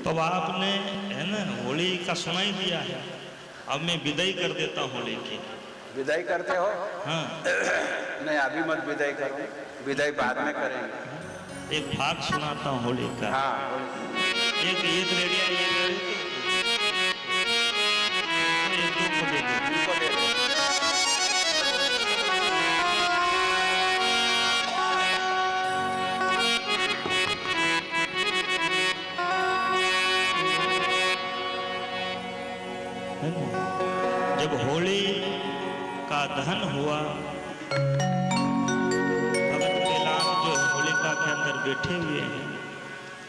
अब आपने है ना होली का सुनाई दिया है, अब मैं विदाई कर देता हूँ होली की। विदाई करते हो? हाँ। नहीं अभी मत विदाई करो, विदाई बाद में करेंगे। एक भाग सुनाता हूँ होली का। हाँ एक रेडिया जब होली का दहन हुआ, भगत बेलान जो होलिका के अंदर बैठे हुए हैं,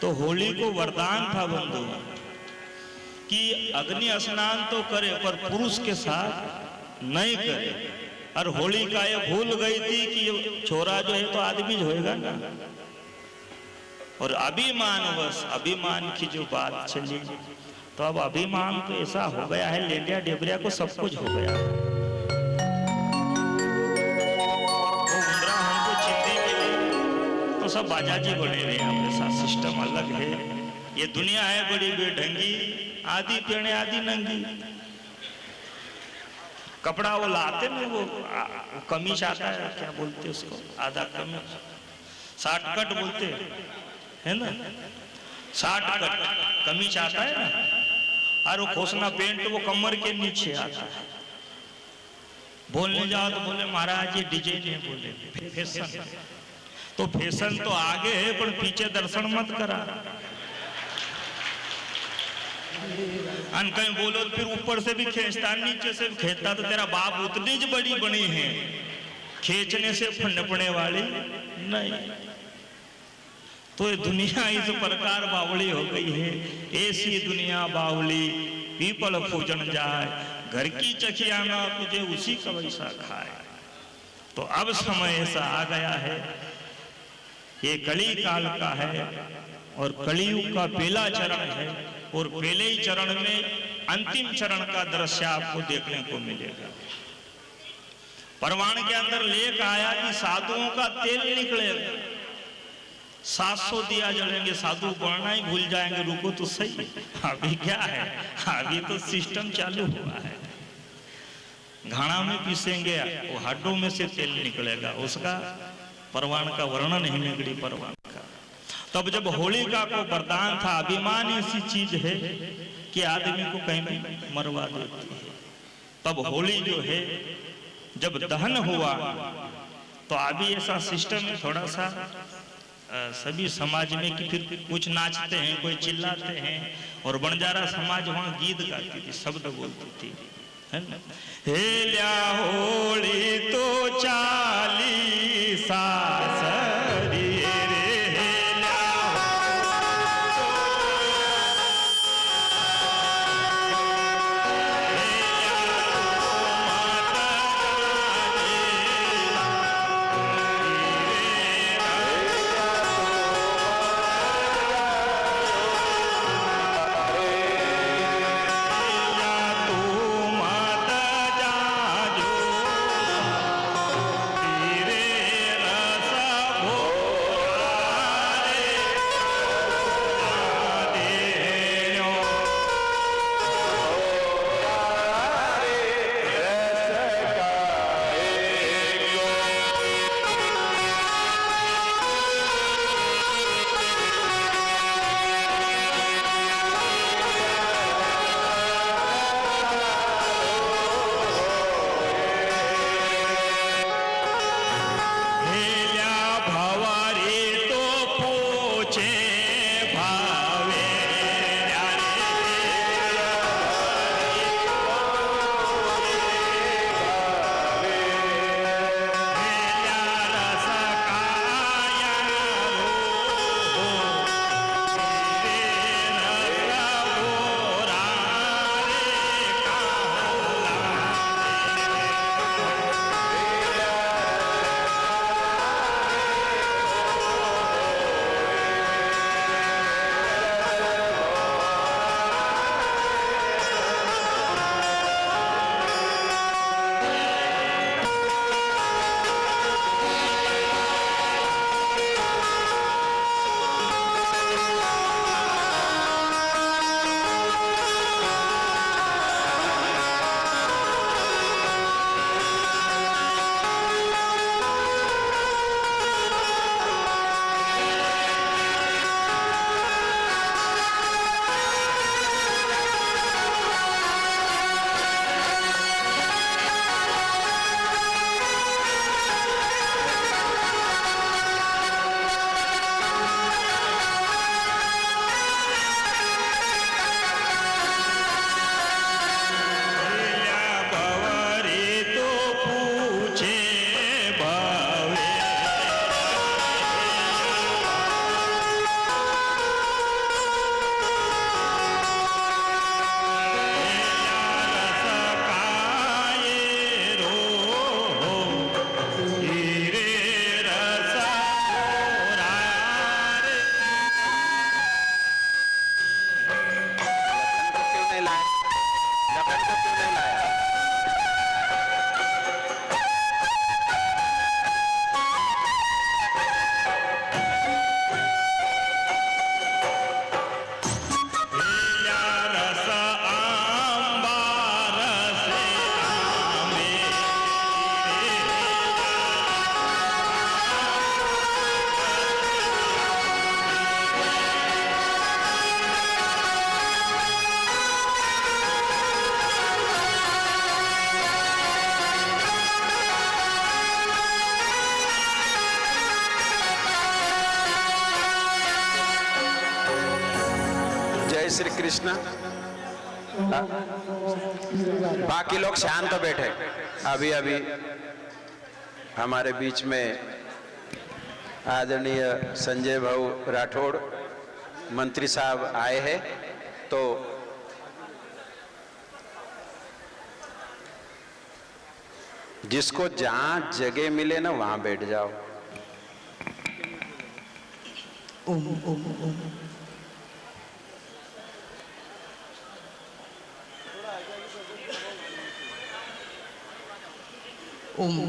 तो होली को वरदान था बंधु कि अग्नि स्नान तो करे पर पुरुष के साथ नहीं करे। और होलिका ये भूल गई थी कि ये छोरा जो है तो आदमी होएगा ना, और अभिमानवश अभिमान की जो बात चली, तो अब अभिमान तो ऐसा हो गया है, लेंडिया डेबरिया को सब कुछ हो गया। वो मुंद्रा हमको चिंदी मिली तो सब बाजाजी बने हुए हैं, अपने साथ सिस्टम अलग है। ये दुनिया है बड़ी बेढंगी, आधी पेड़े आधी नंगी। कपड़ा वो लाते ना, वो कमीज आता है, क्या बोलते उसको, आधा कमीज, शार्ट कट बोलते है ना, शार्ट कट कमीज आता है ना, और वो खोसना पेंट वो कमर के नीचे आता है। बोलने जाओ तो बोले महाराज ये डिजाइन है, बोले फैशन। तो फैशन तो आगे है पर पीछे दर्शन मत करा। कहीं बोलो फिर ऊपर से भी खींचता नीचे से भी खींचता, तो तेरा बाप उतनी ज बड़ी बनी है, खींचने से फंडपने वाली नहीं। तो ये दुनिया इस प्रकार बावली हो गई है, ऐसी दुनिया बावली पीपल पूजन जाए, घर की चखिया ना तुझे उसी का वैसा खाए। तो अब समय ऐसा आ गया है, ये कली काल का है और कलियुग का पहला चरण है, और पहले ही चरण में अंतिम चरण का दृश्य आपको देखने को मिलेगा। परवान के अंदर लेख आया कि साधुओं का तेल निकलेगा, 700 दिया जलेंगे, साधु बढ़ना ही भूल जाएंगे। रुको तो सही, अभी क्या है, अभी तो सिस्टम चालू हुआ है। घाना में पीसेंगे, वो हड्डों में से तेल निकलेगा, उसका परवान का वर्णन ही निकली परवान का। तब जब होलिका को वरदान था, अभिमान ऐसी चीज है कि आदमी को कहीं भी मरवा देती है। तब होली जो है जब दहन हुआ, तो अभी ऐसा सिस्टम है थोड़ा सा सभी समाज में कि फिर कुछ नाचते हैं, कोई चिल्लाते हैं, और बंजारा समाज वहां गीत गाती थी, शब्द बोलती थी, है ना, हेल्या होली तो चाली सासरी रे, रसा जय श्री कृष्ण। बाकी लोग शांत बैठे। अभी अभी हमारे बीच में आदरणीय संजय भाऊ राठौड़ मंत्री साहब आए हैं, तो जिसको जहां जगह मिले ना वहां बैठ जाओ। ओम ओम ओम। ओम।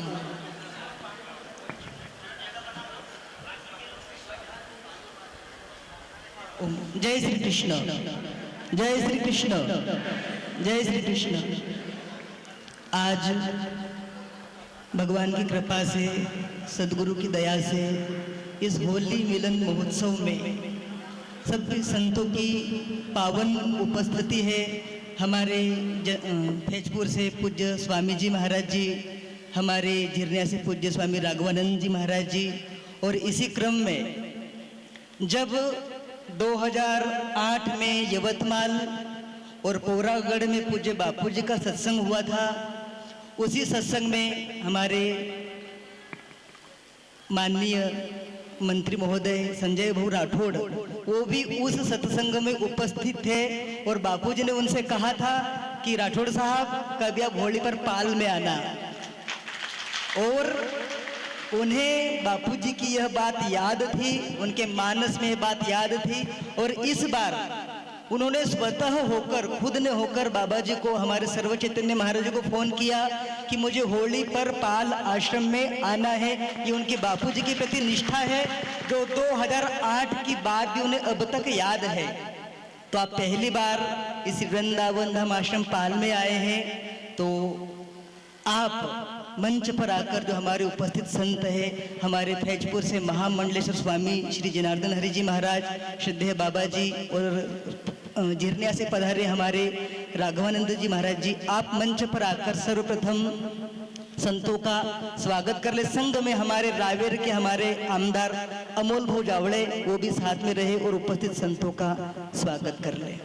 ओम। जय श्री कृष्ण, जय श्री कृष्ण, जय श्री कृष्ण। आज भगवान की कृपा से, सदगुरु की दया से इस होली मिलन महोत्सव में सभी संतों की पावन उपस्थिति है। हमारे फैजपुर से पूज्य स्वामी जी महाराज जी, हमारे झिरनिया से पूज्य स्वामी राघवानंद जी महाराज जी, और इसी क्रम में जब 2008 में यवतमाल और पौरागढ़ में पूज्य बापू जी का सत्संग हुआ था, उसी सत्संग में हमारे माननीय मंत्री महोदय संजय भाऊ राठौड़ वो भी उस सत्संग में उपस्थित थे, और बापूजी ने उनसे कहा था कि राठौड़ साहब कभी आप होली पर पाल में आना। और उन्हें बापूजी की यह बात याद थी, उनके मानस में यह बात याद थी, और इस बार उन्होंने स्वतः होकर, खुद ने होकर बाबा जी को, हमारे सर्व चैतन्य महाराज जी को फोन किया कि मुझे होली पर पाल आश्रम में आना है। ये उनकी बापूजी के प्रति निष्ठा है जो 2008 की बात भी उन्हें अब तक याद है। तो आप पहली बार इस वृंदावन धाम आश्रम पाल में आए हैं, तो आप मंच पर आकर जो हमारे उपस्थित संत है, हमारे फैजपुर से महामंडलेश्वर स्वामी श्री जनार्दन हरि जी महाराज, श्रद्धेय बाबा जी, और झिरनिया से पधारे हमारे राघवानंद जी महाराज जी, आप मंच पर आकर सर्वप्रथम संतों का स्वागत कर ले। संघ में हमारे रावेर के हमारे आमदार अमोल भाऊ जावड़े वो भी साथ में रहे और उपस्थित संतों का स्वागत कर ले।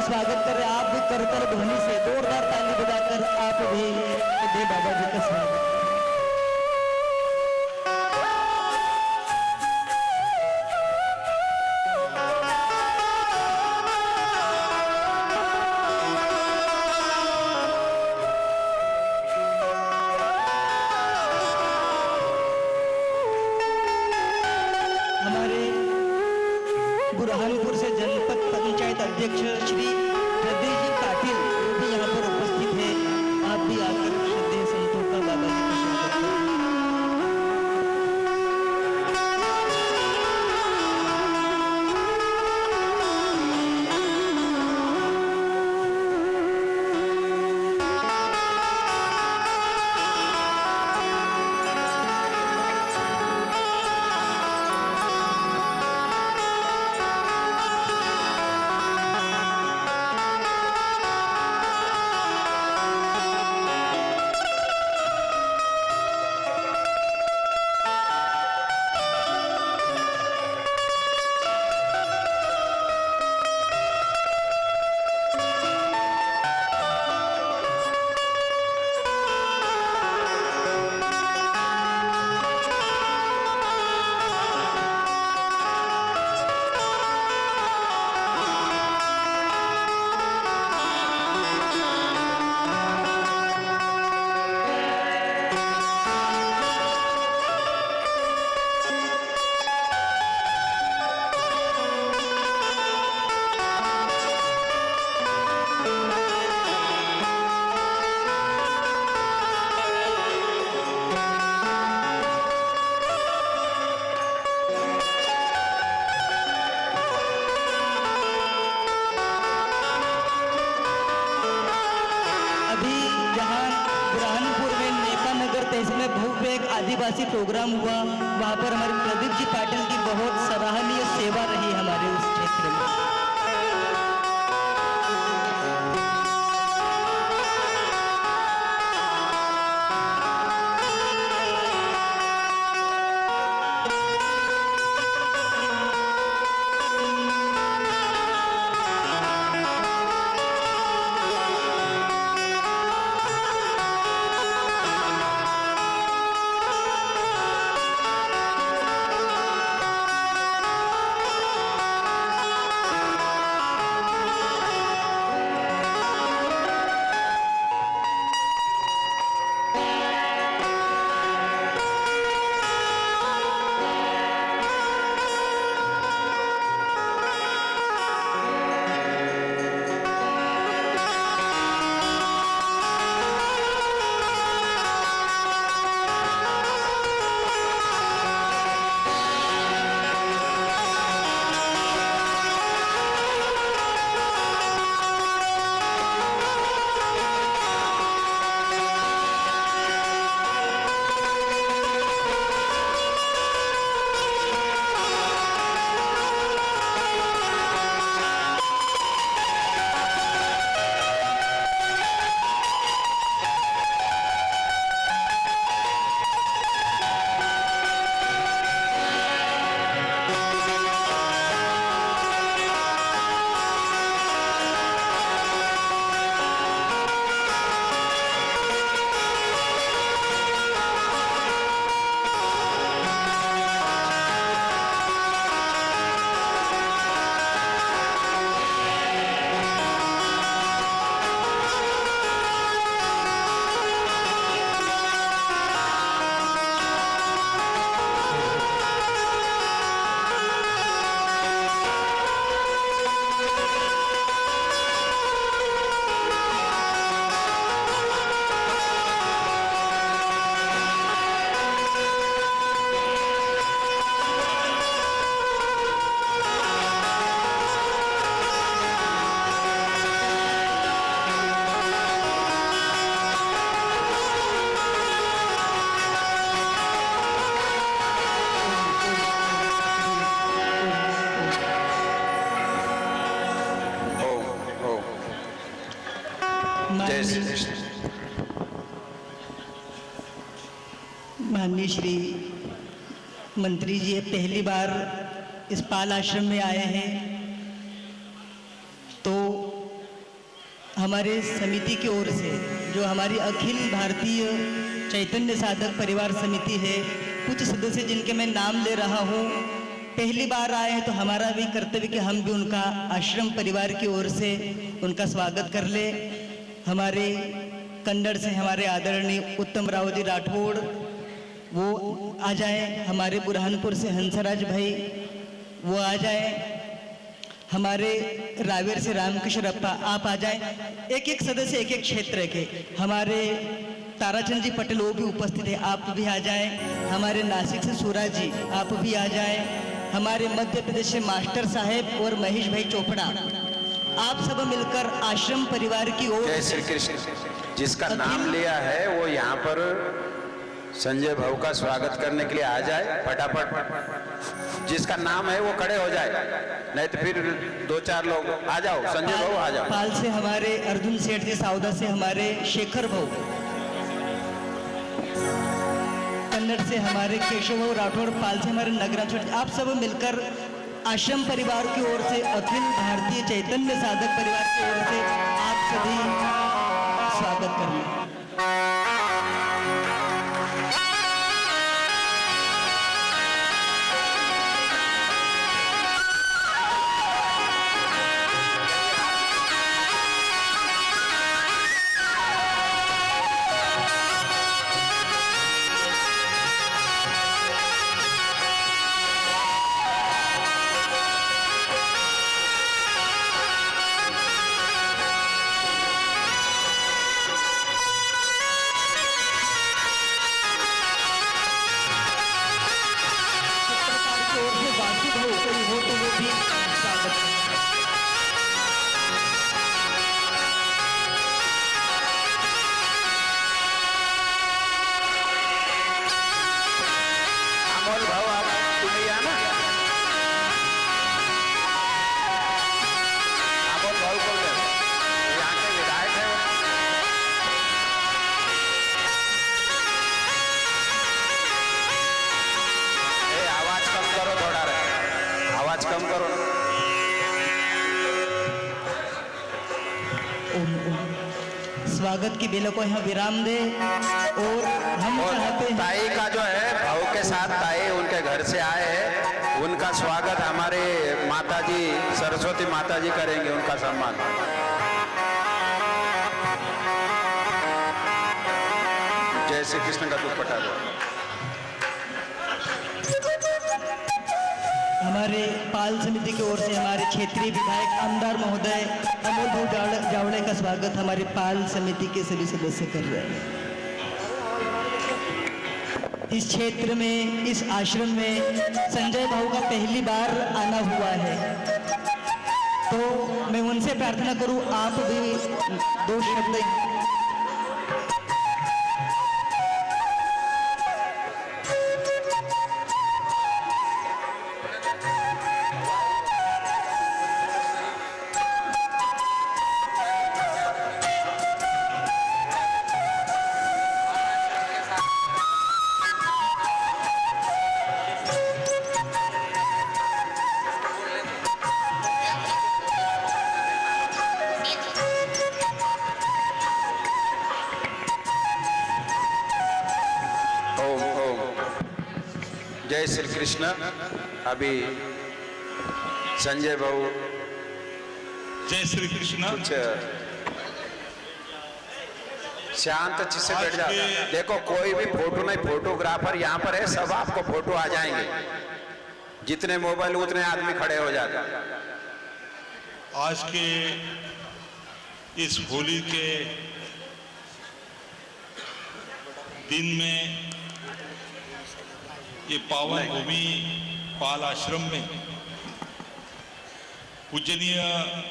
स्वागत कर रहे आप भी करतल ध्वनि से जोरदार ताली बजाकर आप भी दे बाबा जी का स्वागत। हमारे बुरहानपुर से जनपद पंचायत अध्यक्ष श्री हृदय जी पाटिल वो भी यहाँ पर उपस्थित है। आप भी आकर श्रद्धेय संतों का बाबा जी का स्वागत करें। भव्य एक आदिवासी प्रोग्राम हुआ, वहाँ पर हमारे प्रदीप जी पाटिल की बहुत सराहनीय सेवा रही हमारे उस क्षेत्र में। जय श्री कृष्ण। माननीय श्री मंत्री जी पहली बार इस पाल आश्रम में आए हैं, तो हमारे समिति की ओर से, जो हमारी अखिल भारतीय चैतन्य साधक परिवार समिति है, कुछ सदस्य जिनके मैं नाम ले रहा हूँ, पहली बार आए हैं, तो हमारा भी कर्तव्य कि हम भी उनका आश्रम परिवार की ओर से उनका स्वागत कर ले। हमारे कन्नड़ से हमारे आदरणीय उत्तम राव जी राठौड़ वो आ जाए, हमारे बुरहानपुर से हंसराज भाई वो आ जाए, हमारे रावेर से रामकृष्ण अप्पा आप आ जाए। एक एक सदस्य एक एक क्षेत्र के, हमारे ताराचंद जी पटेल वो भी उपस्थित है, आप भी आ जाए। हमारे नासिक से सूरज जी आप भी आ जाए। हमारे मध्य प्रदेश से मास्टर साहेब और महेश भाई चोपड़ा, आप सब मिलकर आश्रम परिवार की ओर। जय श्री कृष्ण। जिसका नाम लिया है वो यहाँ पर संजय भाऊ का स्वागत करने के लिए आ जाए फटाफट। जिसका नाम है वो खड़े हो जाए, नहीं तो फिर दो चार लोग आ जाओ। संजय भाऊ आ जाओ। पाल से हमारे अर्जुन सेठ जी, साउदा से हमारे शेखर भाऊ, कन्नड़ से हमारे केशव भाऊ राठौड़, पाल से हमारे नगरा छोट, आप सब मिलकर आश्रम परिवार की ओर से, अखिल भारतीय चैतन्य साधक परिवार की ओर से आप सभी स्वागत करें। स्वागत की बेलों को यहाँ विराम दे और हम और चाहते हैं ताई का जो है भाव के साथ ताई उनके घर से आए हैं, उनका स्वागत हमारे माताजी सरस्वती माताजी करेंगे, उनका सम्मान। जय श्री कृष्ण का दुपट्टा दो। हमारे पाल समिति की ओर से हमारे क्षेत्रीय विधायक आमदार महोदय अमोल भाई जावड़े का स्वागत हमारे पाल समिति के सभी सदस्य कर रहे हैं। इस क्षेत्र में, इस आश्रम में संजय भाऊ का पहली बार आना हुआ है, तो मैं उनसे प्रार्थना करूं आप भी 2 शब्द। जय श्री कृष्ण। अभी संजय भाऊ जय श्री कृष्ण। कुछ शांत चित्त से बैठ जाओ। देखो कोई भी फोटो नहीं, फोटोग्राफर यहाँ पर है, सब आपको फोटो आ जाएंगे, जितने मोबाइल उतने आदमी खड़े हो जाते। आज के इस होली के दिन में ये पावन भूमि पाल आश्रम में पूजनीय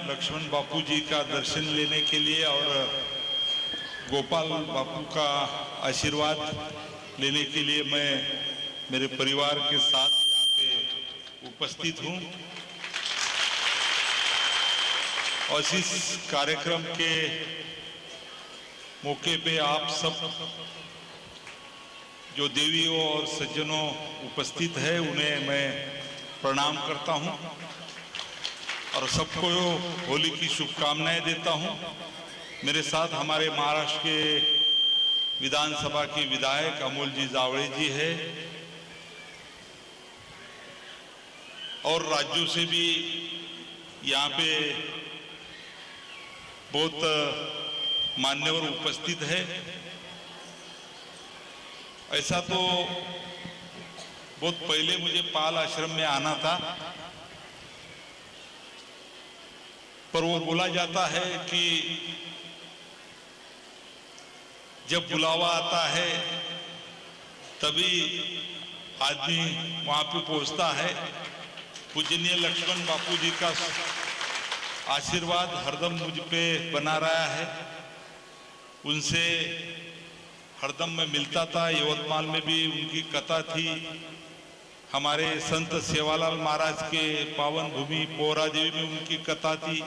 लक्ष्मण बापू जी का दर्शन लेने के लिए और गोपाल बापू का आशीर्वाद लेने के लिए मैं मेरे परिवार के साथ यहाँ पे उपस्थित हूँ। और इस कार्यक्रम के मौके पे आप सब जो देवियों और सज्जनों उपस्थित है उन्हें मैं प्रणाम करता हूं और सबको होली की शुभकामनाएं देता हूं। मेरे साथ हमारे महाराष्ट्र के विधानसभा के विधायक अमोल जी जावड़े जी है और राज्यों से भी यहाँ पे बहुत मान्यवर उपस्थित है। ऐसा तो बहुत पहले मुझे पाल आश्रम में आना था, पर वो बोला जाता है कि जब बुलावा आता है तभी आदमी वहां पे पहुंचता है। पूजनीय लक्ष्मण बापू जी का आशीर्वाद हरदम मुझ पे बना रहा है, उनसे हरदम में मिलता था। यवतमाल में भी उनकी कथा थी, हमारे संत सेवालाल महाराज के पावन भूमि पोहरा देवी में उनकी कथा थी।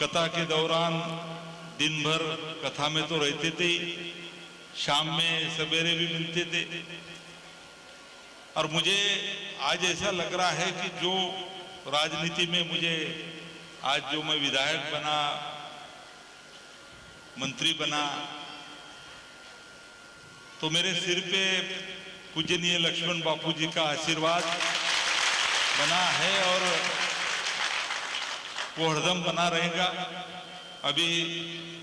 कथा के दौरान दिन भर कथा में तो रहते थे, शाम में सवेरे भी मिलते थे। और मुझे आज ऐसा लग रहा है कि जो राजनीति में मुझे आज जो मैं विधायक बना, मंत्री बना, तो मेरे सिर पे पूजनीय लक्ष्मण बापू जी का आशीर्वाद बना है और वो हरदम बना रहेगा। अभी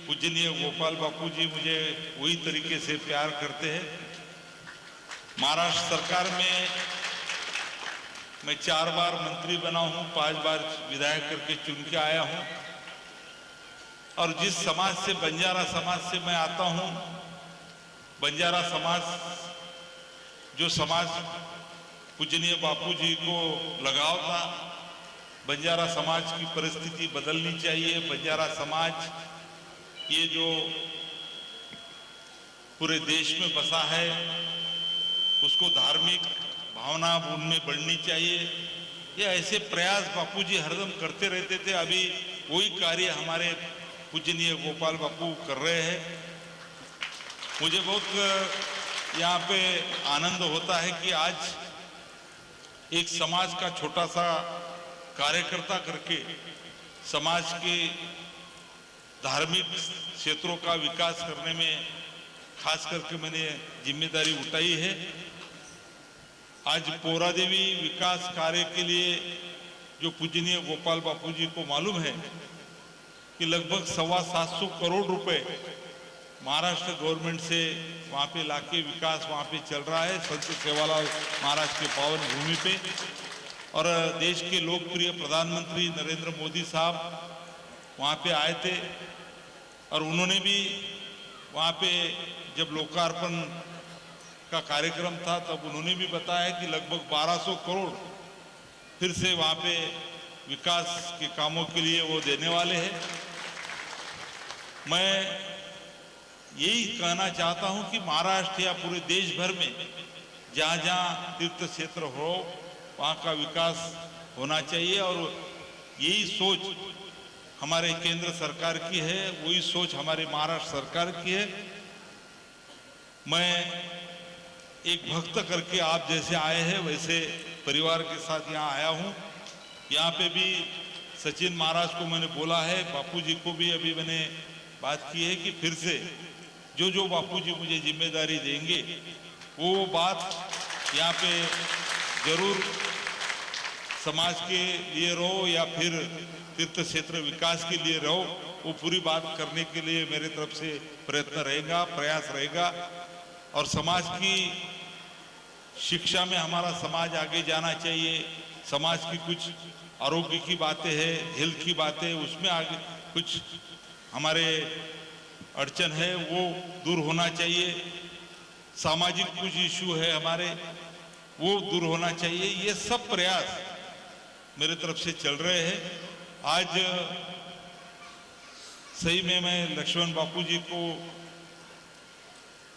पूजनीय गोपाल बापू जी मुझे वही तरीके से प्यार करते हैं। महाराष्ट्र सरकार में मैं 4 बार मंत्री बना हूं, 5 बार विधायक करके चुन के आया हूं और जिस समाज से, बंजारा समाज से मैं आता हूं, बंजारा समाज जो समाज पूजनीय बापू जी को लगाव था, बंजारा समाज की परिस्थिति बदलनी चाहिए। बंजारा समाज ये जो पूरे देश में बसा है उसको धार्मिक भावना उनमें बढ़नी चाहिए। ये ऐसे प्रयास बापूजी हरदम करते रहते थे। अभी वही कार्य हमारे पूजनीय गोपाल बापू कर रहे हैं। मुझे बहुत यहाँ पे आनंद होता है कि आज एक समाज का छोटा सा कार्यकर्ता करके समाज के धार्मिक क्षेत्रों का विकास करने में खास करके मैंने जिम्मेदारी उठाई है। आज पोरादेवी विकास कार्य के लिए जो पूजनीय गोपाल बापू जी को मालूम है कि लगभग 725 करोड़ रुपए महाराष्ट्र गवर्नमेंट से वहाँ पे लाके विकास वहाँ पे चल रहा है, संत सेवालाल महाराज के पावन भूमि पे। और देश के लोकप्रिय प्रधानमंत्री नरेंद्र मोदी साहब वहाँ पे आए थे और उन्होंने भी वहाँ पे जब लोकार्पण का कार्यक्रम था तब उन्होंने भी बताया कि लगभग 1200 करोड़ फिर से वहाँ पे विकास के कामों के लिए वो देने वाले हैं। मैं यही कहना चाहता हूँ कि महाराष्ट्र या पूरे देश भर में जहाँ जहाँ तीर्थ क्षेत्र हो वहाँ का विकास होना चाहिए और यही सोच हमारे केंद्र सरकार की है, वही सोच हमारे महाराष्ट्र सरकार की है। मैं एक भक्त करके आप जैसे आए हैं वैसे परिवार के साथ यहाँ आया हूँ। यहाँ पे भी सचिन महाराज को मैंने बोला है, बापूजी को भी अभी मैंने बात की है कि फिर से जो जो बापूजी मुझे जिम्मेदारी देंगे वो बात यहाँ पे जरूर समाज के लिए रहो या फिर तीर्थ क्षेत्र विकास के लिए रहो, वो पूरी बात करने के लिए मेरे तरफ से प्रयत्न रहेगा, प्रयास रहेगा। और समाज की शिक्षा में हमारा समाज आगे जाना चाहिए। समाज की कुछ आरोग्य की बातें हैं, हेल्थ की बातें, उसमें आगे कुछ हमारे अड़चन है वो दूर होना चाहिए। सामाजिक कुछ इशू है हमारे, वो दूर होना चाहिए। ये सब प्रयास मेरे तरफ से चल रहे हैं। आज सही में मैं लक्ष्मण बापू जी को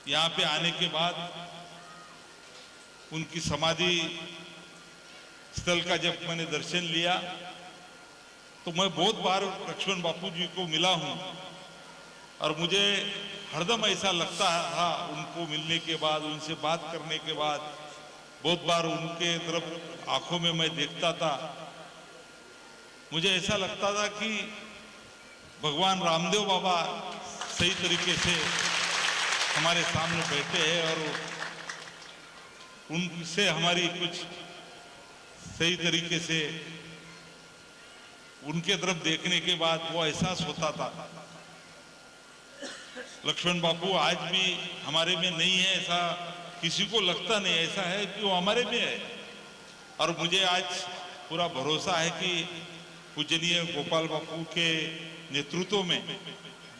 यहाँ पे आने के बाद उनकी समाधि स्थल का जब मैंने दर्शन लिया तो मैं बहुत बार लक्ष्मण बापू जी को मिला हूँ और मुझे हरदम ऐसा लगता था उनको मिलने के बाद, उनसे बात करने के बाद, बहुत बार उनके तरफ आंखों में मैं देखता था, मुझे ऐसा लगता था कि भगवान रामदेव बाबा सही तरीके से हमारे सामने बैठे हैं और उनसे हमारी कुछ सही तरीके से उनके तरफ देखने के बाद वो एहसास होता था। लक्ष्मण बापू आज भी हमारे में नहीं है, ऐसा किसी को लगता नहीं, ऐसा है कि वो हमारे में है। और मुझे आज पूरा भरोसा है कि पूजनीय गोपाल बापू के नेतृत्व में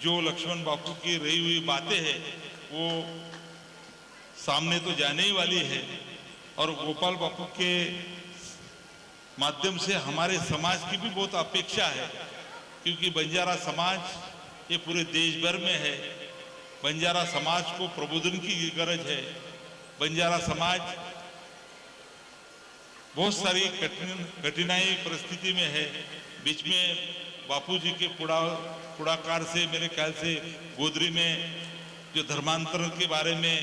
जो लक्ष्मण बापू की रही हुई बातें हैं वो सामने तो जाने ही वाली है और गोपाल बापू के माध्यम से हमारे समाज की भी बहुत अपेक्षा है, क्योंकि बंजारा समाज ये पूरे देश भर में है। बंजारा समाज को प्रबोधन की गरज है। बंजारा समाज बहुत सारी कठिनाई परिस्थिति में है। बीच में बापूजी के पुढ़ाकार से मेरे ख्याल से गोदरी में जो धर्मांतरण के बारे में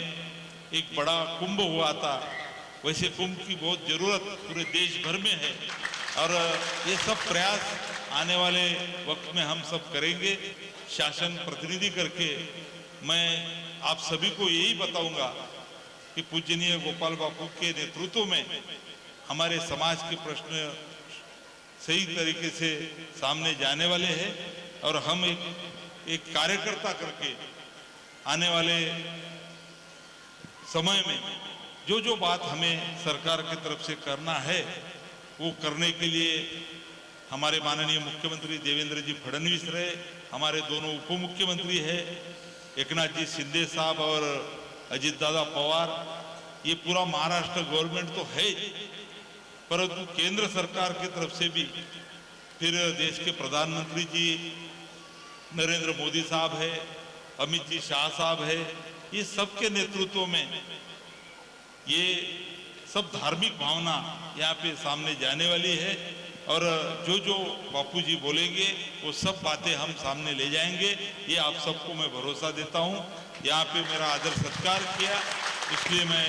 एक बड़ा कुंभ हुआ था, वैसे कुंभ की बहुत जरूरत पूरे देश भर में है और ये सब प्रयास आने वाले वक्त में हम सब करेंगे। शासन प्रतिनिधि करके मैं आप सभी को यही बताऊंगा कि पूजनीय गोपाल बापू के नेतृत्व में हमारे समाज के प्रश्न सही तरीके से सामने जाने वाले हैं और हम एक कार्यकर्ता करके आने वाले समय में जो जो बात हमें सरकार की तरफ से करना है वो करने के लिए हमारे माननीय मुख्यमंत्री देवेंद्र जी फडणवीस रहे, हमारे दोनों उप मुख्यमंत्री है एकनाथ जी शिंदे साहब और अजित दादा पवार, ये पूरा महाराष्ट्र गवर्नमेंट तो है, परंतु केंद्र सरकार की तरफ से भी फिर देश के प्रधानमंत्री जी नरेंद्र मोदी साहब है, अमित जी शाह साहब है, ये सबके नेतृत्व में ये सब धार्मिक भावना यहाँ पे सामने जाने वाली है और जो जो बापूजी बोलेंगे वो सब बातें हम सामने ले जाएंगे, ये आप सबको मैं भरोसा देता हूँ। यहाँ पे मेरा आदर सत्कार किया इसलिए मैं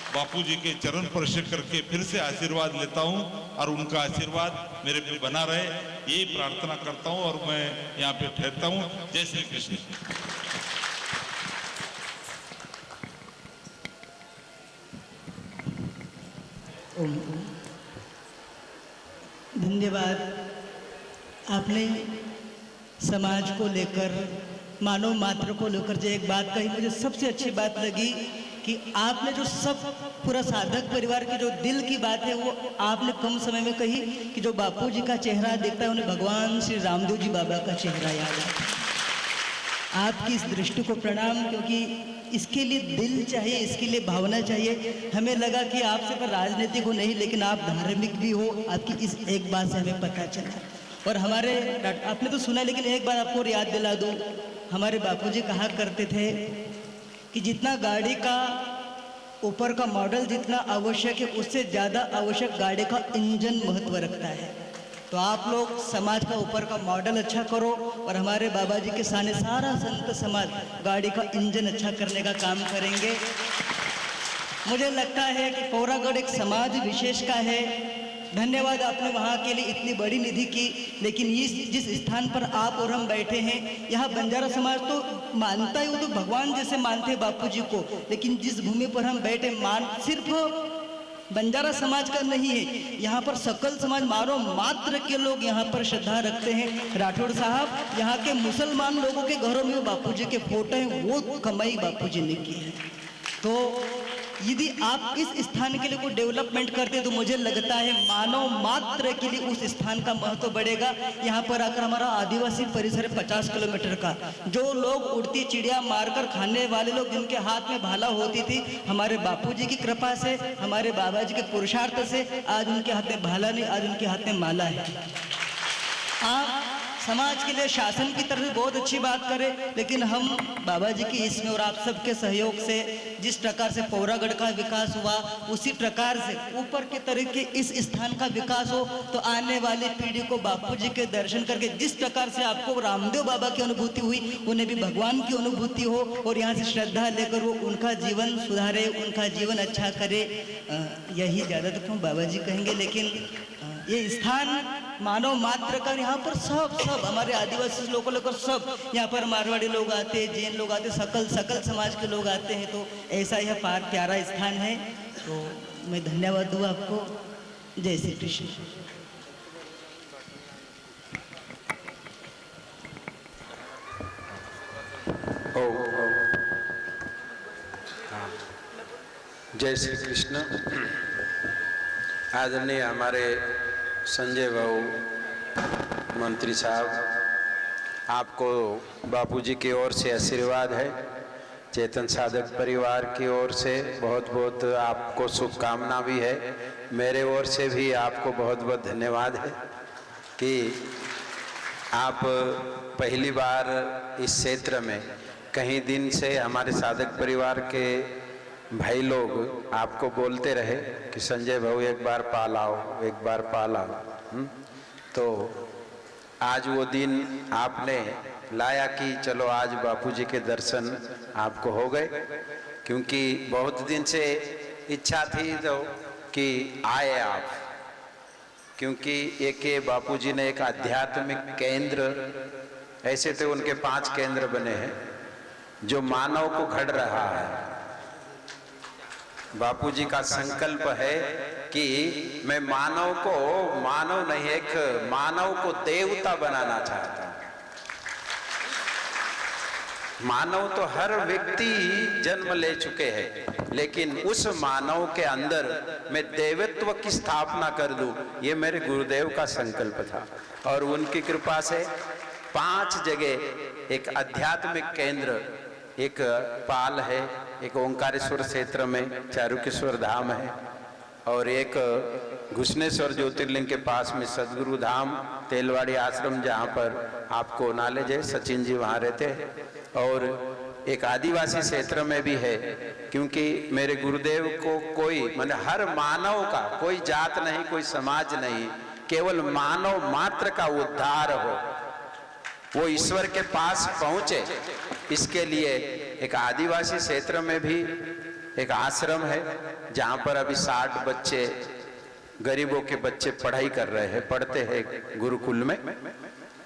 बापूजी के चरण स्पर्श करके फिर से आशीर्वाद लेता हूं और उनका आशीर्वाद मेरे पे बना रहे, यही प्रार्थना करता हूं और मैं यहाँ पे ठहरता हूं। जय श्री कृष्ण। धन्यवाद। आपने समाज को लेकर, मानव मात्र को लेकर जो एक बात कही, मुझे सबसे अच्छी बात लगी कि आपने जो सब पूरा साधक परिवार के जो दिल की बात है वो आपने कम समय में कही कि जो बापूजी का चेहरा देखता है उन्हें भगवान श्री रामदेव जी बाबा का चेहरा याद आता है। आपकी इस दृष्टि को प्रणाम, क्योंकि इसके लिए दिल चाहिए, इसके लिए भावना चाहिए। हमें लगा कि आप सिर्फ राजनीतिक हो नहीं, लेकिन आप धार्मिक भी हो। आपकी इस एक बात से हमें पता चला। और हमारे, आपने तो सुना, लेकिन एक बार आपको याद दिला दूं, हमारे बापूजी कहा करते थे कि जितना गाड़ी का ऊपर का मॉडल जितना आवश्यक है, उससे ज़्यादा आवश्यक गाड़ी का इंजन महत्व रखता है। तो आप लोग समाज का ऊपर का मॉडल अच्छा करो और हमारे बाबा जी के सामने सारा संत समाज गाड़ी का इंजन अच्छा करने का काम करेंगे। मुझे लगता है कि पौरागढ़ एक समाज विशेष का है। धन्यवाद, आपने वहाँ के लिए इतनी बड़ी निधि की। लेकिन जिस स्थान पर आप और हम बैठे हैं, यहाँ बंजारा समाज तो मानता है, वो तो भगवान जैसे मानते हैं बापू जी को। लेकिन जिस भूमि पर हम बैठे, सिर्फ बंजारा समाज का नहीं है, यहाँ पर सकल समाज, मानव मात्र के लोग यहाँ पर श्रद्धा रखते हैं। राठौड़ साहब, यहाँ के मुसलमान लोगों के घरों में बापूजी के फोटो हैं, वो कमाई बापूजी ने की है। तो यदि आप इस स्थान के लिए कोई डेवलपमेंट करते हैं तो मुझे लगता है मानव मात्र के लिए उस स्थान का महत्व बढ़ेगा। यहाँ पर आकर हमारा आदिवासी परिसर 50 किलोमीटर का, जो लोग उड़ती चिड़िया मारकर खाने वाले लोग, जिनके हाथ में भाला होती थी, हमारे बापूजी की कृपा से, हमारे बाबा जी के पुरुषार्थ से आज उनके हाथ में भाला नहीं, आज उनके हाथ में माला है। आप समाज के लिए शासन की तरफ बहुत अच्छी बात करें, लेकिन हम बाबा जी की इसमें और आप सबके सहयोग से जिस प्रकार से पौरागढ़ का विकास हुआ, उसी प्रकार से ऊपर के तरीके इस स्थान का विकास हो, तो आने वाली पीढ़ी को बापू जी के दर्शन करके जिस प्रकार से आपको रामदेव बाबा की अनुभूति हुई, उन्हें भी भगवान की अनुभूति हो और यहाँ से श्रद्धा लेकर वो उनका जीवन सुधारे, उनका जीवन अच्छा करे। यही ज़्यादा तो हम बाबा जी कहेंगे। लेकिन ये स्थान मानव मात्र का, यहाँ पर सब हमारे आदिवासी लोगों को लेकर सब, यहाँ पर मारवाड़ी लोग आते हैं, जैन लोग आते हैं, सकल समाज के लोग आते हैं। तो ऐसा यह प्यारा स्थान है। तो मैं धन्यवाद दूँ आपको। जय श्री कृष्ण। जय श्री कृष्ण। आदरणीय हमारे संजय भाऊ मंत्री साहब, आपको बापूजी की ओर से आशीर्वाद है, चेतन साधक परिवार की ओर से बहुत बहुत आपको शुभकामना भी है। मेरे ओर से भी आपको बहुत बहुत धन्यवाद है कि आप पहली बार इस क्षेत्र में, कहीं दिन से हमारे साधक परिवार के भाई लोग आपको बोलते रहे कि संजय भाऊ एक बार पाल आओ, एक बार पाल आओ। तो आज वो दिन आपने लाया कि चलो आज बापूजी के दर्शन आपको हो गए, क्योंकि बहुत दिन से इच्छा थी तो कि आए आप, क्योंकि एक बापूजी ने एक आध्यात्मिक केंद्र, ऐसे तो उनके 5 केंद्र बने हैं जो मानव को घड़ रहा है। बापूजी का संकल्प है कि मैं मानव को, मानव नहीं, एक मानव को देवता बनाना चाहता हूं। मानव तो हर व्यक्ति जन्म ले चुके हैं, लेकिन उस मानव के अंदर मैं देवत्व की स्थापना कर दूं, ये मेरे गुरुदेव का संकल्प था। और उनकी कृपा से 5 जगह एक आध्यात्मिक केंद्र, एक पाल है, एक ओंकारेश्वर क्षेत्र में चारुकेश्वर धाम है, और एक घुसनेश्वर ज्योतिर्लिंग के पास में सदगुरु धाम तेलवाड़ी आश्रम, जहाँ पर आपको नॉलेज है, सचिन जी वहाँ रहते हैं। और एक आदिवासी क्षेत्र में भी है, क्योंकि मेरे गुरुदेव को कोई, माने हर मानव का, कोई जात नहीं, कोई समाज नहीं, केवल मानव मात्र का उद्धार हो, वो ईश्वर के पास पहुंचे, इसके लिए एक आदिवासी क्षेत्र में भी एक आश्रम है जहाँ पर अभी 60 बच्चे, गरीबों के बच्चे पढ़ाई कर रहे हैं, पढ़ते हैं गुरुकुल में।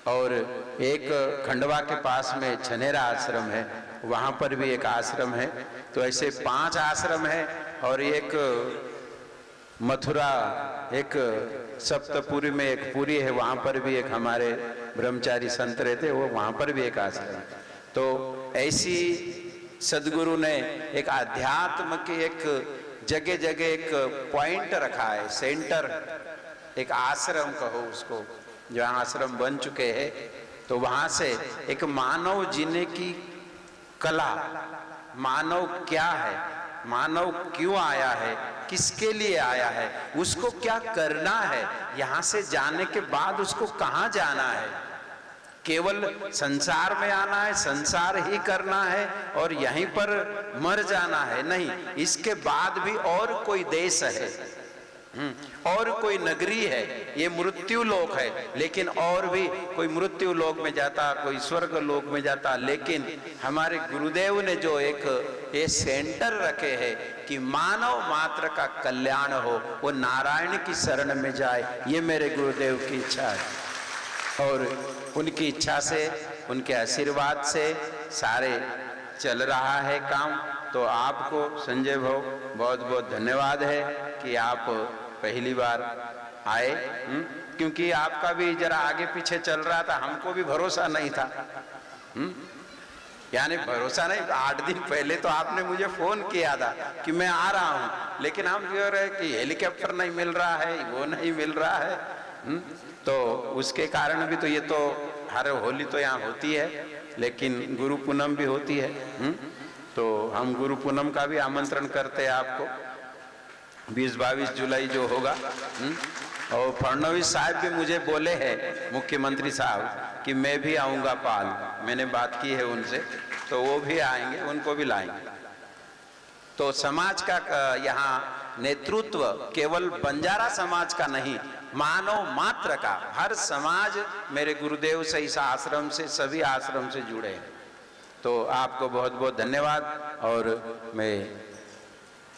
और एक खंडवा के पास में छनेरा आश्रम है, वहाँ पर भी एक आश्रम है। तो ऐसे 5 आश्रम है। और एक मथुरा, एक सप्तपुरी में एक पुरी है, वहाँ पर भी एक हमारे ब्रह्मचारी संत रहते, वो वहाँ पर भी एक आश्रम है। तो ऐसी सदगुरु ने एक अध्यात्म की एक जगह जगह एक पॉइंट रखा है, सेंटर, एक आश्रम कहो उसको, जहाँ आश्रम बन चुके हैं। तो वहाँ से एक मानव जीने की कला, मानव क्या है, मानव क्यों आया है, किसके लिए आया है, उसको क्या करना है, यहाँ से जाने के बाद उसको कहाँ जाना है, केवल संसार में आना है, संसार ही करना है और यहीं पर मर जाना है, नहीं, इसके बाद भी और कोई देश है, और कोई नगरी है, ये मृत्यु लोक है, लेकिन और भी कोई मृत्यु लोक में जाता, कोई स्वर्ग लोक में जाता। लेकिन हमारे गुरुदेव ने जो एक ये सेंटर रखे हैं कि मानव मात्र का कल्याण हो, वो नारायण की शरण में जाए, ये मेरे गुरुदेव की इच्छा है। और उनकी इच्छा से, उनके आशीर्वाद से सारे चल रहा है काम। तो आपको संजय भाऊ बहुत बहुत धन्यवाद है कि आप पहली बार आए, क्योंकि आपका भी जरा आगे पीछे चल रहा था, हमको भी भरोसा नहीं था, यानी भरोसा नहीं, 8 दिन पहले तो आपने मुझे फोन किया था कि मैं आ रहा हूँ, लेकिन हम कह रहे कि हेलीकॉप्टर नहीं मिल रहा है, वो नहीं मिल रहा है। तो उसके कारण भी, तो ये तो हर होली तो यहाँ होती है, लेकिन गुरु पूनम भी होती है। तो हम गुरु पूनम का भी आमंत्रण करते हैं आपको, 20-22 जुलाई जो होगा। और फडणवीस साहब भी मुझे बोले हैं, मुख्यमंत्री साहब, कि मैं भी आऊँगा पाल, मैंने बात की है उनसे, तो वो भी आएंगे, उनको भी लाएंगे। तो समाज का यहाँ नेतृत्व केवल बंजारा समाज का नहीं, मानव मात्र का, हर समाज मेरे गुरुदेव से, इस आश्रम से, सभी आश्रम से जुड़े हैं। तो आपको बहुत बहुत धन्यवाद। और मैं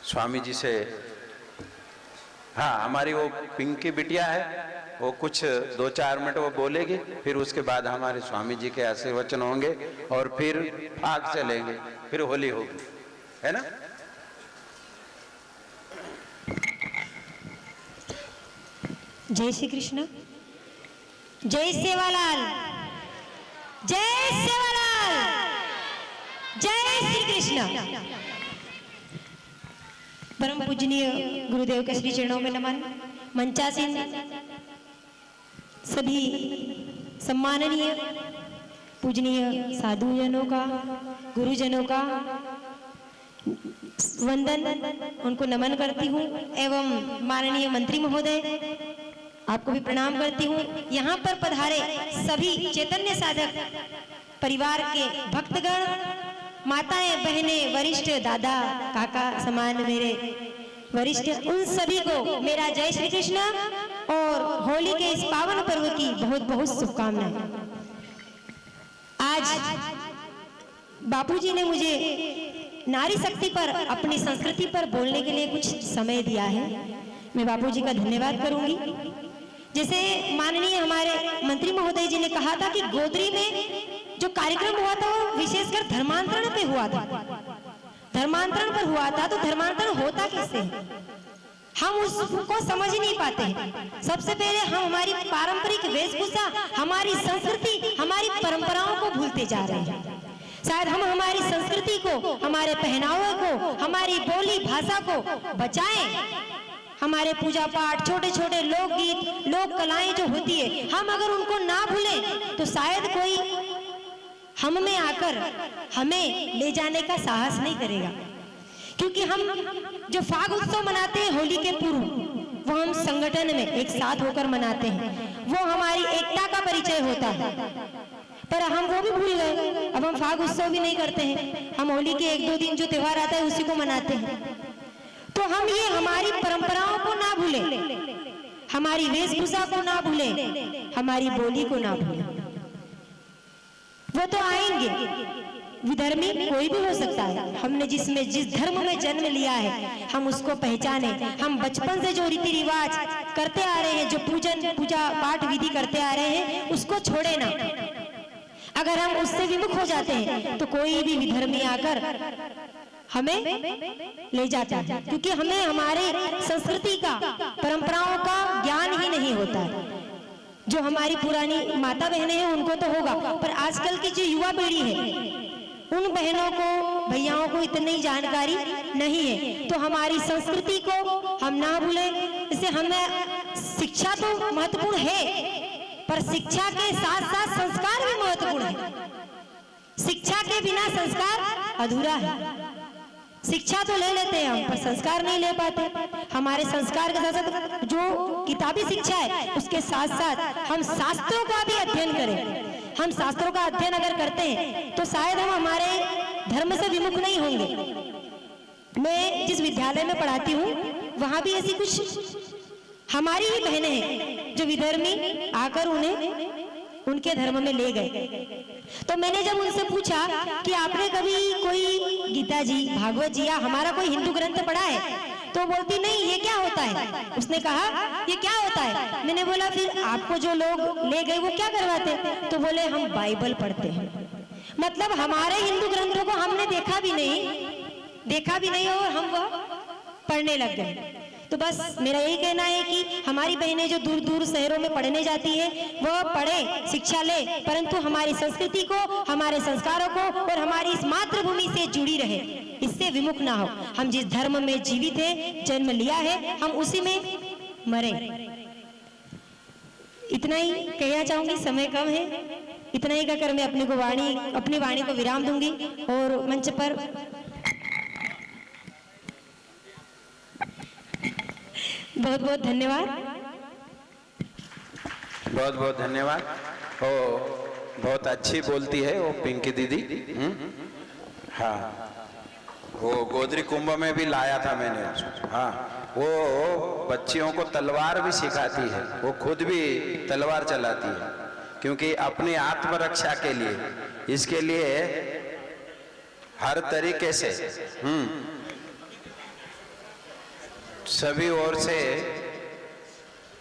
स्वामी जी से, हाँ, हमारी वो पिंकी बिटिया है, वो कुछ 2-4 मिनट वो बोलेगी, फिर उसके बाद हमारे स्वामी जी के आशीर्वचन होंगे और फिर आग चलेंगे, फिर होली होगी, है ना। जय श्री कृष्ण, जय सेवालाल, जय सेवालाल, जय श्री कृष्ण। परम पूजनीय गुरुदेव के श्री चरणों में नमन। मंचासीन सभी सम्माननीय पूजनीय साधुजनों का, गुरुजनों का वंदन, उनको नमन करती हूँ। एवं माननीय मंत्री महोदय, आपको भी प्रणाम करती हूँ। यहाँ पर पधारे सभी चैतन्य साधक परिवार के भक्तगण, माताएं, बहनें, वरिष्ठ, दादा, काका समान मेरे वरिष्ठ, उन सभी को मेरा जय श्री कृष्ण और होली के इस पावन पर्व की बहुत बहुत शुभकामनाएं। आज बापूजी ने मुझे नारी शक्ति पर, अपनी संस्कृति पर बोलने के लिए कुछ समय दिया है। मैं बापूजी का धन्यवाद करूंगी। जैसे माननीय हमारे मंत्री महोदय जी ने कहा था कि गोदरी में जो कार्यक्रम हुआ था वो विशेषकर धर्मांतरण पे हुआ था, धर्मांतरण पर हुआ था। तो धर्मांतरण होता कैसे है, हम उसको समझ नहीं पाते हैं। सबसे पहले हम हमारी पारंपरिक वेशभूषा, हमारी संस्कृति, हमारी परंपराओं को भूलते जा रहे हैं। शायद हम हमारी संस्कृति को, हमारे पहनावे को, हमारी बोली भाषा को बचाएं। हमारे पूजा पाठ, छोटे छोटे लोकगीत, लोक कलाएं जो होती है, हम अगर उनको ना भूलें तो शायद कोई हम में आकर हमें ले जाने का साहस नहीं करेगा। क्योंकि हम जो फाग उत्सव मनाते हैं होली के पूर्व, वो हम संगठन में एक साथ होकर मनाते हैं, वो हमारी एकता का परिचय होता है। पर हम वो भी भूल गए, अब हम फाग उत्सव भी नहीं करते हैं, हम होली के 1-2 दिन जो त्योहार आता है उसी को मनाते हैं। तो हम ये हमारी परंपराओं को ना भूलें, हमारी वेशभूषा को ना भूलें, हमारी बोली को ना भूलें। वो तो आएंगे, विधर्मी कोई भी हो सकता है। हमने जिस धर्म में जन्म लिया है हम उसको पहचाने। हम बचपन से जो रीति रिवाज करते आ रहे हैं, जो पूजा पाठ विधि करते आ रहे हैं, उसको छोड़े ना। अगर हम उससे विमुख हो जाते हैं तो कोई भी विधर्मी आकर हमें ले जाता है, क्योंकि हमें हमारे संस्कृति का, परंपराओं का ज्ञान ही नहीं होता है। जो हमारी पुरानी माता बहनें हैं उनको तो होगा, पर आजकल की जो युवा पीढ़ी है उन बहनों को, भैयाओं को इतनी जानकारी नहीं है। तो हमारी संस्कृति को हम ना भूलें। इससे हमें शिक्षा तो महत्वपूर्ण है, पर शिक्षा के साथ साथ संस्कार भी महत्वपूर्ण है। शिक्षा के बिना संस्कार अधूरा है। शिक्षा तो ले लेते हैं हम, पर संस्कार नहीं ले पाते। हमारे संस्कार के साथ साथ जो किताबी शिक्षा है उसके साथ साथ हम शास्त्रों का भी अध्ययन करें। हम शास्त्रों का अध्ययन अगर करते हैं तो शायद हम हमारे धर्म से विमुख नहीं होंगे। मैं जिस विद्यालय में पढ़ाती हूँ वहां भी ऐसी कुछ हमारी ही बहनें हैं जो विधर्मी आकर उन्हें उनके धर्म में ले गए। तो मैंने जब उनसे पूछा कि आपने कभी कोई गीता जी, भागवत जी या हमारा कोई हिंदू ग्रंथ पढ़ा है, तो बोलती नहीं, ये क्या होता है। उसने कहा ये क्या होता है। मैंने बोला फिर आपको जो लोग ले गए वो क्या करवाते। तो बोले हम बाइबल पढ़ते हैं। मतलब हमारे हिंदू ग्रंथों को हमने देखा भी नहीं और हम वह पढ़ने लग गए। तो बस मेरा यही कहना है कि हमारी बहनें जो दूर दूर शहरों में पढ़ने जाती है वो पढ़े, शिक्षा ले, परंतु हमारी संस्कृति को, हमारे संस्कारों को और हमारी इस मातृभूमि से जुड़ी रहे, इससे विमुख ना हो। हम जिस धर्म में जीवित है, जन्म लिया है, हम उसी में मरे। इतना ही कहना चाहूंगी, समय कम है। इतना ही कहकर मैं अपनी वाणी को विराम दूंगी और मंच पर बहुत बहुत धन्यवाद। बहुत बहुत धन्यवाद। वो बहुत अच्छी बोलती है वो पिंकी दीदी। हाँ, वो गोदरी कुंभ में भी लाया था मैंने उसको। हाँ, वो बच्चियों को तलवार भी सिखाती है, वो खुद भी तलवार चलाती है, क्योंकि अपनी आत्मरक्षा के लिए, इसके लिए हर तरीके से सभी ओर से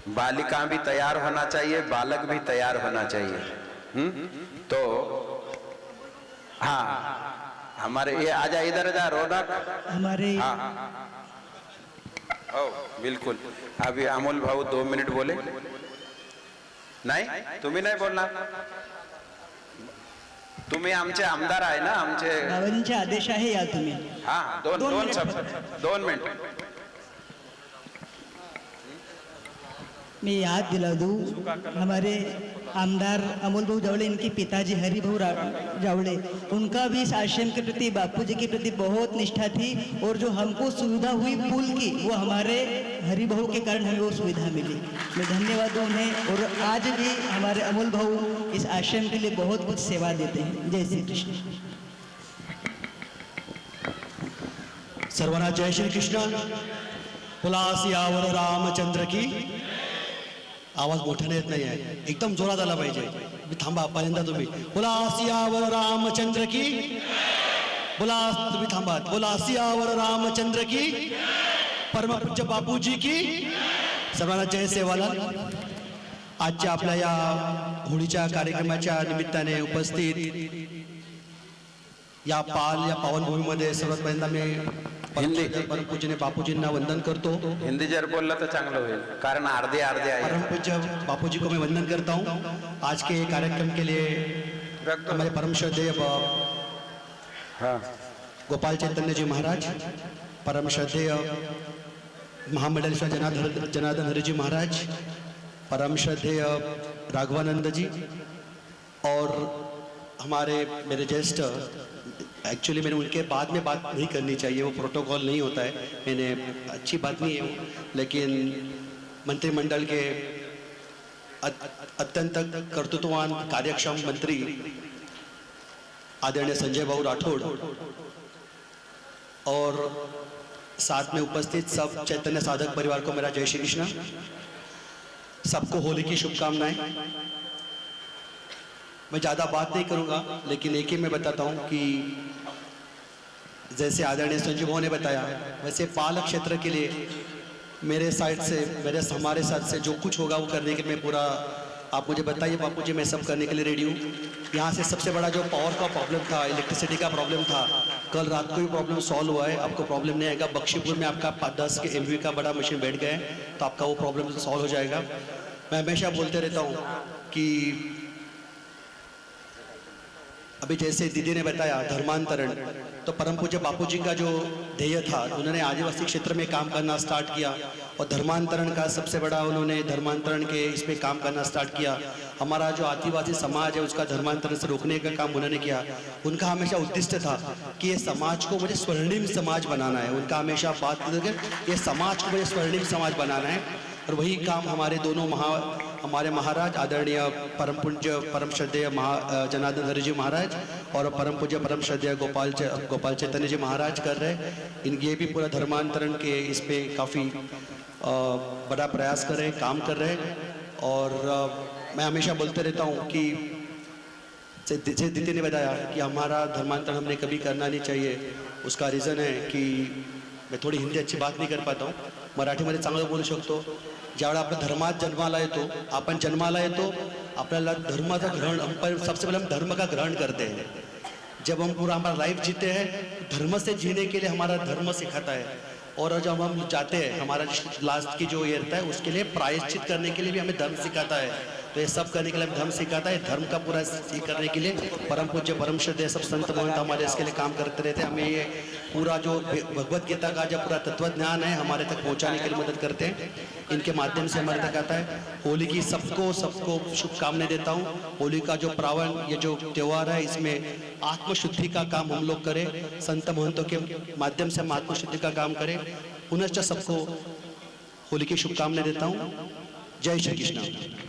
बालिका भी तैयार होना चाहिए, बालक भी तैयार होना चाहिए। तो हाँ, हमारे ये आजा, इधर जा रौनक हमारे। हाँ, ओ बिल्कुल। अभी अमोल भाऊ 2 मिनिट बोले। नाही, तुम्ही नाही बोलणार। तुम्ही आमचे आमदार आहे ना, आमचे बाबांचे आदेश आहे या तुम्ही। हाँ, दोन मिनट। मैं याद दिला दूं, हमारे आमदार अमोल भाऊ जावड़े, इनके पिताजी हरि भाऊ जावड़े, उनका भी इस आश्रम के प्रति, बापूजी के प्रति बहुत निष्ठा थी। और जो हमको सुविधा हुई पुल की, वो हमारे हरि भाऊ के कारण हमें वो सुविधा मिली। मैं धन्यवाद दूं उन्हें। और आज भी हमारे अमोल भाऊ इस आश्रम के लिए बहुत कुछ सेवा देते हैं। जय श्री कृष्ण। सर्वांना जय श्री कृष्ण। बोला सियावर रामचंद्र की। आवाज मोठ्याने येत नाही आहे, एकदम जोरात आला पाहिजे। थांबा, पहिल्यांदा तुम्ही बोला सियावर रामचंद्र की। बोला, तुम्ही थांबा, बोला सियावर रामचंद्र की। परमपूज्य बापूजी की। सर्वांना जय सेवालाल। आजच्या आपल्या या होळीच्या कार्यक्रमाच्या निमित्ताने उपस्थित या पावनभूमीमध्ये सर्वात पहिल्यांदा मी परमपूज्य बापूजींना वंदन करतो। हिंदी जर बोलला तो चांगलं होईल, कारण अर्धे आहे। परमपूज्य बापूजी को मैं वंदन करता हूँ। आज के कार्यक्रम के लिए हमारे परम श्रद्धेय गोपाल चैतन्य जी महाराज, परम श्रद्धेय महामंडलेश्वर जनार्दन हरि जी महाराज, परम श्रद्धेय राघवानंद जी, और हमारे मेरे ज्येष्ठ, एक्चुअली मैंने उनके बाद में बात नहीं करनी चाहिए, वो प्रोटोकॉल नहीं होता है, मैंने अच्छी बात नहीं है, लेकिन मंत्रिमंडल के अत्यंत कर्तृत्ववान कार्यक्षम मंत्री आदरणीय संजय भाऊ राठौड़ और साथ में उपस्थित सब चैतन्य साधक परिवार को मेरा जय श्री कृष्ण। सबको होली की शुभकामनाएं। मैं ज़्यादा बात नहीं करूँगा, लेकिन एक ही मैं बताता हूँ कि जैसे आदरणीय संजय भाऊ ने बताया, वैसे पालक क्षेत्र के लिए मेरे साइड से, हमारे साथ से जो कुछ होगा वो करने के लिए मैं पूरा, आप मुझे बताइए बापू जी, मैं सब करने के लिए रेडी हूँ। यहाँ से सबसे बड़ा जो पावर का प्रॉब्लम था, इलेक्ट्रिसिटी का प्रॉब्लम था, कल रात को भी प्रॉब्लम सॉल्व हुआ है, आपको प्रॉब्लम नहीं आएगा। बख्शीपुर में आपका 10 के MV का बड़ा मशीन बैठ गए हैं, तो आपका वो प्रॉब्लम सॉल्व हो जाएगा। मैं हमेशा बोलते रहता हूँ कि अभी जैसे दीदी ने बताया धर्मांतरण, तो परम पूज्य बापू जी का जो ध्येय था, उन्होंने आदिवासी क्षेत्र में काम करना स्टार्ट किया और धर्मांतरण का सबसे बड़ा, उन्होंने धर्मांतरण के इस पे काम करना स्टार्ट किया। हमारा जो आदिवासी समाज है उसका धर्मांतरण से रोकने का काम उन्होंने किया। उनका हमेशा उद्देश्य था कि ये समाज को मुझे स्वर्णिम समाज बनाना है। उनका हमेशा बात करके ये समाज को मुझे स्वर्णिम समाज बनाना है, और वही काम हमारे दोनों हमारे महाराज आदरणीय परम पूज्य परम श्रद्धेय जनार्दन हरि जी महाराज और परम पूज्य परम श्रद्धेय गोपाल चैतन्य जी महाराज कर रहे हैं। ये भी पूरा धर्मांतरण के इस पे काफ़ी बड़ा प्रयास कर रहे हैं, काम कर रहे हैं। और मैं हमेशा बोलते रहता हूँ कि जैसे दीदी ने बताया कि हमारा धर्मांतरण हमने कभी करना नहीं चाहिए। उसका रीज़न है कि मैं थोडी हिंदी अच्छी बात नहीं कर पाता हूँ, मराठीमध्ये चांगलं बोलू शकतो। ज्यावेळेला आपण धर्मात जन्माला येतो, आपण जन्माला येतो, आपल्याला धर्माचा ग्रहण, हम सबसे पहले हम धर्म का ग्रहण करते हैं। जब हम पूरा हमारा लाइफ जीते हैं, धर्म से जीने के लिए हमारा धर्म सिखाता है, और जब हम जाते हैं, हमारा लास्ट की जो ये रहता है उसके लिए प्रायश्चित करने के लिए भी हमें धर्म सिखाता है। तो ये सब करने के लिए धर्म सिखाता है। धर्म का पूरा करने के लिए परम पूज्य परम श्रद्धेय सब संत महंत हमारे इसके लिए काम करते रहते हैं। हमें ये पूरा जो भगवत गीता का जो पूरा तत्व ज्ञान है हमारे तक पहुंचाने के लिए मदद करते हैं। इनके माध्यम से हमारे तक आता है। होली की सबको शुभकामनाएं देता हूँ। होली का जो प्रावण, ये जो त्यौहार है, इसमें आत्मशुद्धि का काम हम लोग करें, संत महंतों के माध्यम से हम आत्मशुद्धि का काम करें। पुनश्च सबको होली की शुभकामनाएं देता हूँ। जय श्री कृष्ण।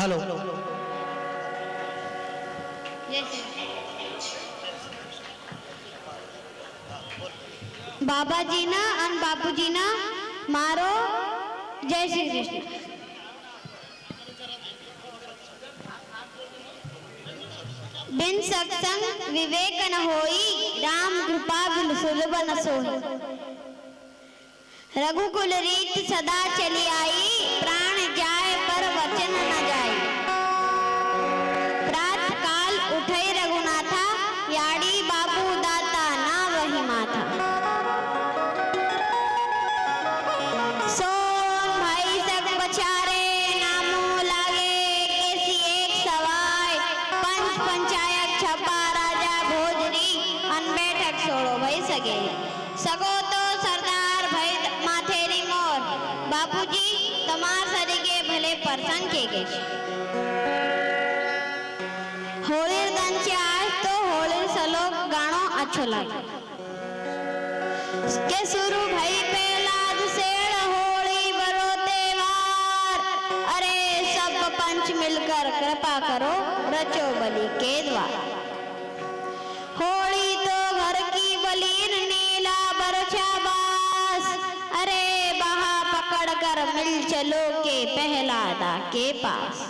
हेलो, बाबा जी ना और बापू जी ना मारो। जय श्री कृष्ण। बिन सत्संग विवेक न होई, राम कृपा बिन सुलभ न सोई। रघुकुल रीत सदा चली आई, प्राण जाए पर वचन न जाए। प्रात काल उठे रघुनाथा, याड़ी बाबू दाता ना वही माथा। सोन भाई सब बचारे, नामो लागे कैसी एक सवाय। पंच पंचायत छपा राजा भोजरी, अन बैठक छोड़ो भाई सगे। सगो तो सरदार भाई माथेरी मोर, बापूजी तमार सरीगे भले परसन के गे। होलीर दंचे आज तो होलीर सलोक गाणो अच्छो लागे। के शुरू भाई पहलाद सेड़ होली बरो त्योहार। अरे सब पंच मिलकर कृपा करो, रचो बलि के द्वार। होली तो घर की बलीन नीला बरछा बास। अरे बहा पकड़ कर मिल चलो के पहलादा के पास।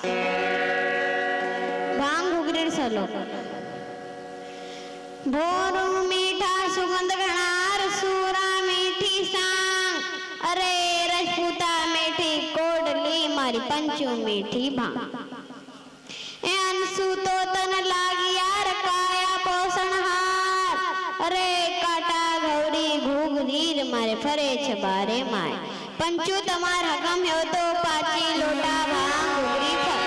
भांग घुगरीर सलो भोरू मीठा सुगंध घनार, सूरा मीठी सांग। अरे रजपूता मीठी कोडली, मारी पंचू मीठी भांग। अनसू तो तन लागी यार काया पोषण हार। अरे काटा गौरी घुगरीर, मारे फरे छबारे माय। पंचू तमार हकम हो तो पाची लोटा भांग घुगरी फर।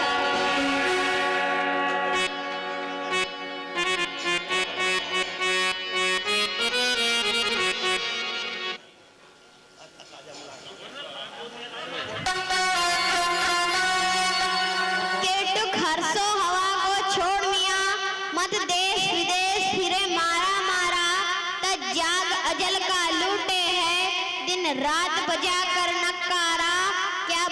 रात बजा कर नकारा, क्या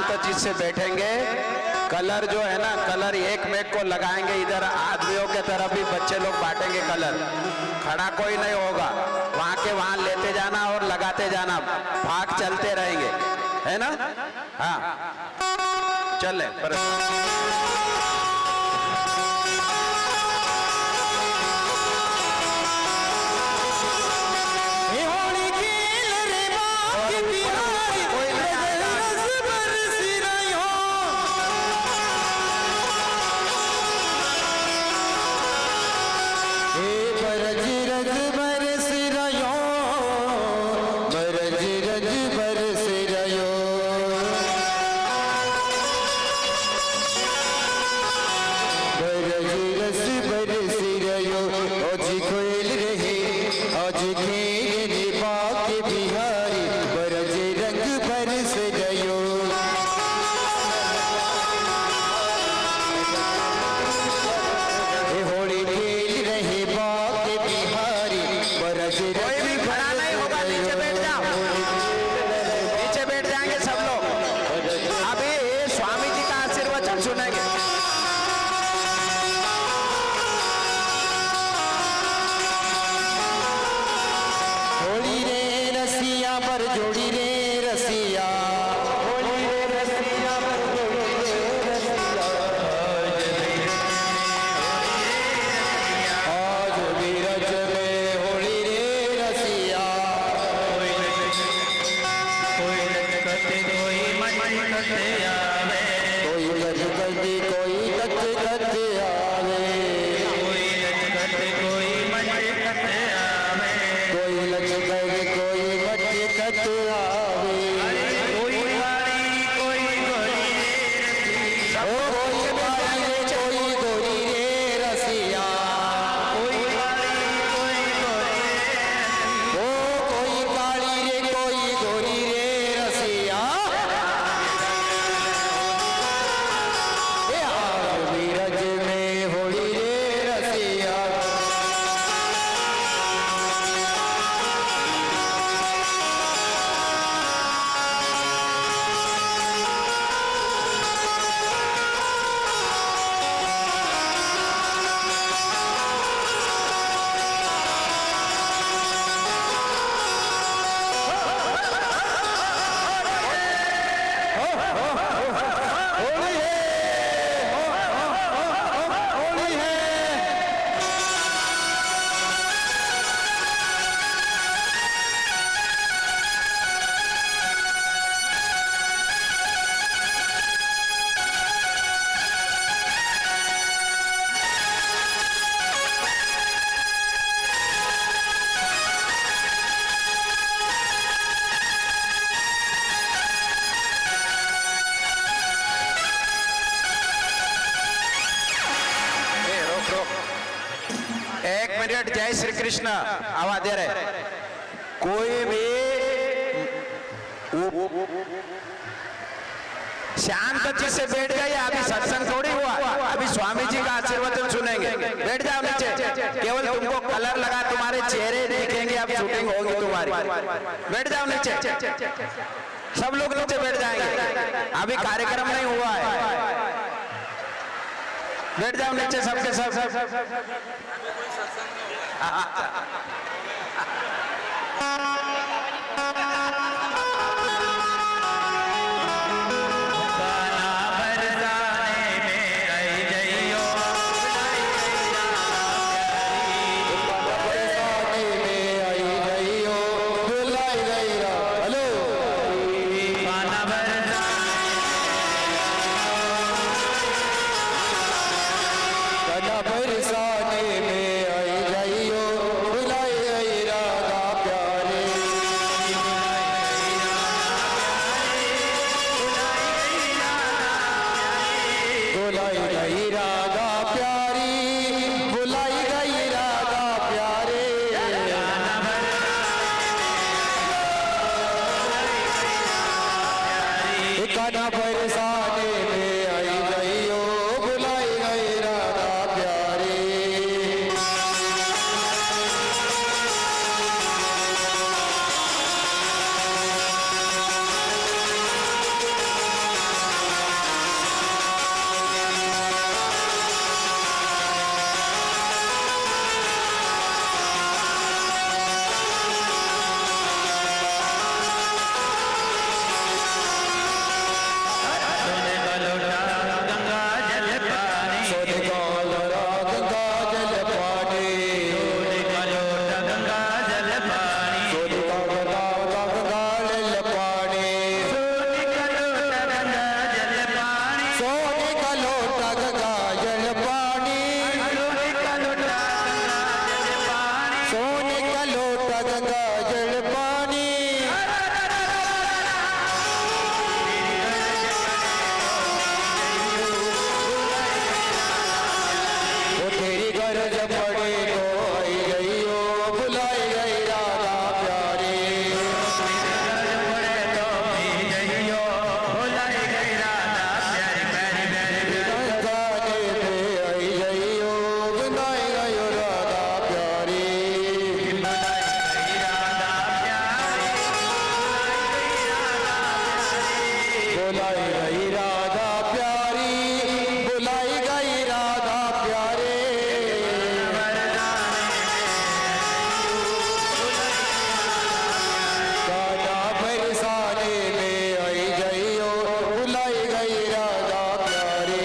शांत चित्त से बैठेंगे। कलर जो है ना, कलर एक मेक को लगाएंगे। इधर आदमियों के तरफ भी बच्चे लोग बांटेंगे कलर। खड़ा कोई नहीं होगा, वहां के वहां लेते जाना और लगाते जाना, भाग चलते रहेंगे, है ना? हाँ चल ले पर जय श्री कृष्ण आवाज दे रहे। कोई भी शांत चित्त से बैठ जाइए। अभी सत्संग थोड़ी हुआ, अभी स्वामी जी का आशीर्वचन सुनेंगे। बैठ जाओ नीचे। केवल तुमको कलर लगा तुम्हारे चेहरे दिखेंगे, अब शूटिंग होगी तुम्हारी। बैठ जाओ नीचे, सब लोग नीचे बैठ जाएंगे। अभी कार्यक्रम नहीं हुआ है। बैठ जाओ नीचे सबके सब। बरसाने में आई जाइयो, बुलाए आई राधा प्यारे। वो तेरी गरज पड़े तो आई गई हो, बुलाई गई राधा प्यारी। गाने पे आई गई हो, बुलाई गई हो राधा प्यारी। बुलाई गई राधा प्यारी, बुलाई गई राधा प्यारे। गाना बरसाने में आई गई हो, बुलाई गई राधा प्यारे।